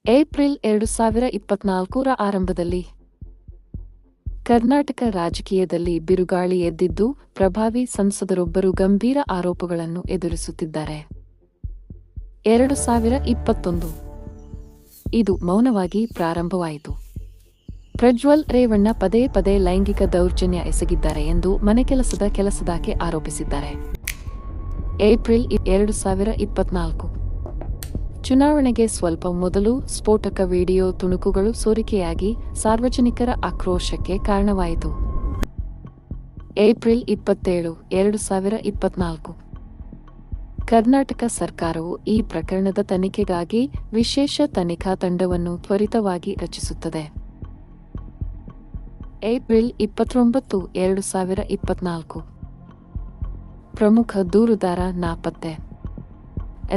April 2024ರ ಆರಂಭದಲ್ಲಿ ಕರ್ನಾಟಕ ರಾಜಕೀಯದಲ್ಲಿ ಬಿರುಗಾಳಿ ಎದ್ದಿದ್ದು, ಪ್ರಭಾವಿ ಸಂಸದರೊಬ್ಬರು ಗಂಭೀರ ಆರೋಪಗಳನ್ನು ಎದುರಿಸುತ್ತಿದ್ದಾರೆ. 2021 ಇದು ಮೌನವಾಗಿ ಪ್ರಾರಂಭವಾಯಿತು. ಪ್ರಜ್ವಲ್ ರೇವಣ್ಣ ಪದೇ ಪದೇ ಲೈಂಗಿಕ ದೌರ್ಜನ್ಯ ಎಸಗಿದ್ದಾರೆ ಎಂದು ಮನೆಕೆಲಸದ ಕೆಲಸದಾಕೆ ಆರೋಪಿಸಿದ್ದಾರೆ. ಏಪ್ರಿಲ್ 2024 ಚುನಾವಣೆಗೆ ಸ್ವಲ್ಪ ಮೊದಲು ಸ್ಫೋಟಕ ವಿಡಿಯೋ ತುಣುಕುಗಳು ಸೋರಿಕೆಯಾಗಿ ಸಾರ್ವಜನಿಕರ ಆಕ್ರೋಶಕ್ಕೆ ಕಾರಣವಾಯಿತು. ಏಪ್ರಿಲ್ 27, 2024 ಕರ್ನಾಟಕ ಸರ್ಕಾರವು ಈ ಪ್ರಕರಣದ ತನಿಖೆಗಾಗಿ ವಿಶೇಷ ತನಿಖಾ ತಂಡವನ್ನು ತ್ವರಿತವಾಗಿ ರಚಿಸುತ್ತದೆ. ಏಪ್ರಿಲ್ 29, 2024 ಪ್ರಮುಖ ದೂರುದಾರ ನಾಪತ್ತೆ.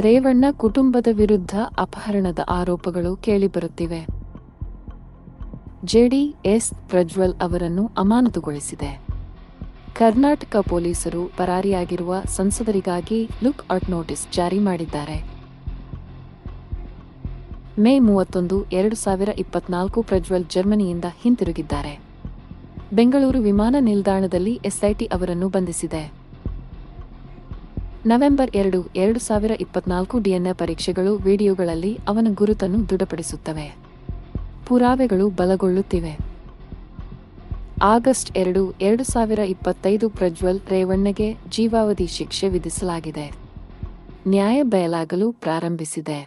ರೇವಣ್ಣ ಕುಟುಂಬದ ವಿರುದ್ಧ ಅಪಹರಣದ ಆರೋಪಗಳು ಕೇಳಿಬರುತ್ತಿವೆ. ಜೆಡಿಎಸ್ ಪ್ರಜ್ವಲ್ ಅವರನ್ನು ಅಮಾನತುಗೊಳಿಸಿದೆ. ಕರ್ನಾಟಕ ಪೊಲೀಸರು ಪರಾರಿಯಾಗಿರುವ ಸಂಸದರಿಗಾಗಿ ಲುಕ್ ಔಟ್ ನೋಟಿಸ್ ಜಾರಿ ಮಾಡಿದ್ದಾರೆ. ಮೇ 31, 2024 ಪ್ರಜ್ವಲ್ ಜರ್ಮನಿಯಿಂದ ಹಿಂತಿರುಗಿದ್ದಾರೆ. ಬೆಂಗಳೂರು ವಿಮಾನ ನಿಲ್ದಾಣದಲ್ಲಿ ಎಸ್ಐಟಿ ಅವರನ್ನು ಬಂಧಿಸಿದೆ. ನವೆಂಬರ್ 2, 2024 ಡಿಎನ್ಎ ಪರೀಕ್ಷೆಗಳು ವಿಡಿಯೋಗಳಲ್ಲಿ ಅವನ ಗುರುತನ್ನು ದೃಢಪಡಿಸುತ್ತವೆ. ಪುರಾವೆಗಳು ಬಲಗೊಳ್ಳುತ್ತಿವೆ. ಆಗಸ್ಟ್ 2, 2025 ಪ್ರಜ್ವಲ್ ರೇವಣ್ಣಗೆ ಜೀವಾವಧಿ ಶಿಕ್ಷೆ ವಿಧಿಸಲಾಗಿದೆ. ನ್ಯಾಯ ಬಯಲಾಗಲು ಪ್ರಾರಂಭಿಸಿದೆ.